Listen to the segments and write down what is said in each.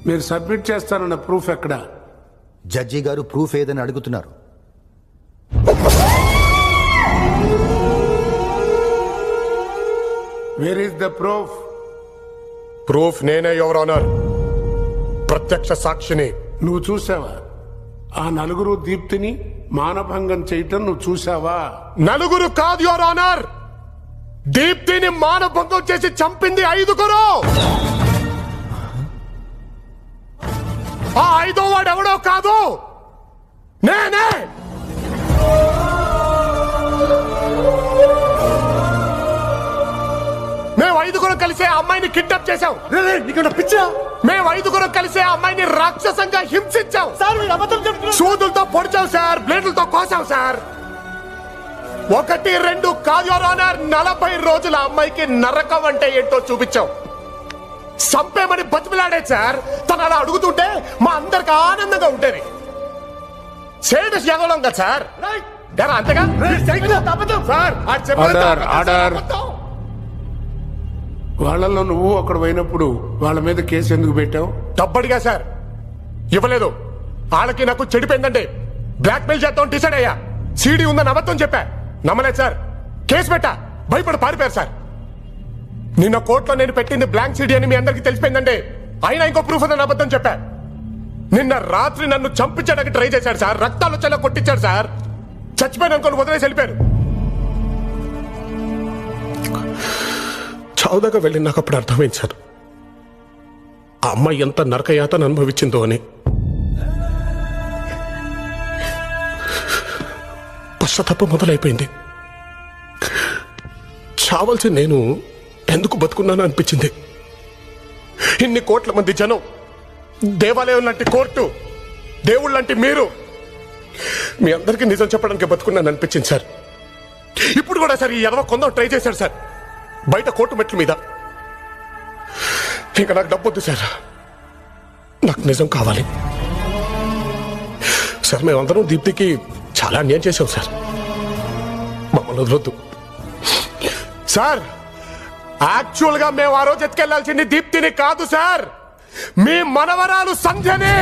మీరు సబ్మిట్ చేస్తారన్న ప్రూఫ్ ఎక్కడ? జడ్జి గారు ప్రూఫ్ ఏదని అడుగుతున్నారు. Where is the proof? Proof నేనే, యువర్ ఆనర్. ప్రత్యక్ష సాక్షిని. నువ్వు చూసావా? ఆ నలుగురు దీప్తిని మానభంగం చేయటం నువ్వు చూసావా? నలుగురు కాదు యువర్ ఆనర్, దీప్తిని మానభంగం చేసి చంపింది 5గురు. ఆ 5వ వాడు ఎవడో కాదు, నేనే. మేము 5గురు కలిసి ఆ అమ్మాయిని కిడ్నాప్ చేశాం. మేము 5గురు కలిసి ఆ అమ్మాయిని రాక్షసంగా హింసించాం. సూదులతో పొడిచాం సార్, బ్లేడ్లతో కోసాం సార్. 1, 2 కాదు యువర్ ఆనర్, 40 రోజుల అమ్మాయికి నరకం అంటే ఏంటో చూపించాం. సంపేమని బతిమిలాడేది సార్. తను అలా అడుగుతుంటే మా అందరికి ఆనందంగా ఉండేది. సేడస్ ఎగలం కదా సార్, అంతేగా సార్. వాళ్ళల్లో నువ్వు అక్కడ పోయినప్పుడు వాళ్ళ మీద కేసు ఎందుకు పెట్టావు? డబ్బడిగా సార్, ఇవ్వలేదు. వాళ్ళకి నాకు చెడిపోయిందండి, బ్లాక్ మెయిల్ చేద్దాం డిసైడ్ అయ్యా. సీడీ ఉందని అబద్ధం చెప్పా, నమ్మలేదు సార్. కేసు పెట్టా, భయపడి పారిపోయారు సార్. నిన్న కోర్టులో నేను పెట్టింది బ్లాంక్ సీడీ అని మీ అందరికి తెలిసిపోయిందండి. అయినా ఇంకో ప్రూఫ్ ఉందని అబద్ధం చెప్పా. నిన్న రాత్రి నన్ను చంపించడానికి ట్రై చేశాడు సార్, రక్తాలు వచ్చేలా కొట్టించాడు సార్. చచ్చిపోయాను అనుకోని వదిలేసి వెళ్ళిపోయారు. చావుదాకా వెళ్ళి నాకు అప్పుడు అర్థమైంది సార్, ఆ అమ్మాయి ఎంత నరకయాతను అనుభవించిందో అని. పశ్చాత్తాపం మొదలైపోయింది. చావలసి నేను ఎందుకు బతుకున్నాను అనిపించింది. ఇన్ని కోట్ల మంది జనం, దేవాలయం లాంటి కోర్టు, దేవుళ్ళ లాంటి మీరు, మీ అందరికీ నిజం చెప్పడానికి బతుకున్నాను అనిపించింది సార్. ఇప్పుడు కూడా సార్ ఈ ఎదవ కొందాం ట్రై చేశాడు సార్, బయట కోర్టు మెట్ల మీద. ఇంకా నాకు డబ్బొద్దు సార్, నాకు నిజం కావాలి సార్. మేమందరం దీప్తికి చాలా అన్యాయం చేశాం సార్, మమ్మల్ని వదలొద్దు సార్. యాక్చువల్ గా మేము ఆ రోజు ఎత్తుకెళ్లాల్సింది దీప్తిని కాదు సార్, మీ మనవరాలు సంధ్యని.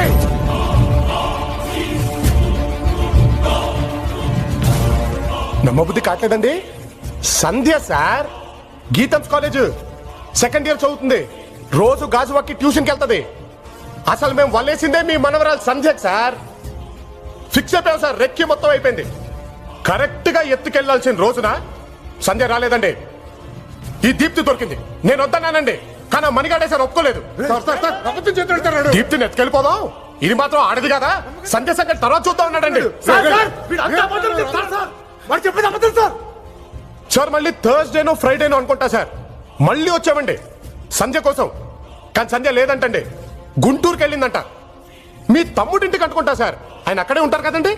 నమ్మబుద్ధి కావట్లేదండి. Sandhya sir Gitam's college 2nd year చదువుతుంది, రోజు గాజువాకి ట్యూషన్కి వెళ్తుంది. అసలు మేము వల్లేసిందే మీ మనవరాలు సంధ్యకి సార్. ఫిక్స్ అయిపోయాం సార్, రెక్కి మొత్తం అయిపోయింది. కరెక్ట్ గా ఎత్తుకెళ్లాల్సిన రోజున సంధ్య రాలేదండి, ఈ దీప్తి దొరికింది. నేను వద్దన్నానండి, కానీ మణిగాడే సార్ ఒప్పుకోలేదు. దీప్తిని ఎత్తుకెళ్ళిపోదాం, ఇది మాత్రం ఆడది కదా, సంధ్య సంగతి తర్వాత చూద్దాం ఉన్నాడండి సార్. మళ్ళీ థర్స్డేనో ఫ్రైడేనో అనుకుంటా సార్ మళ్ళీ వచ్చామండి సంధ్య కోసం. కానీ సంధ్య లేదంటండి, గుంటూరుకి వెళ్ళిందంట. మీ తమ్ముడింటికి అనుకుంటా సార్, ఆయన అక్కడే ఉంటారు కదండి.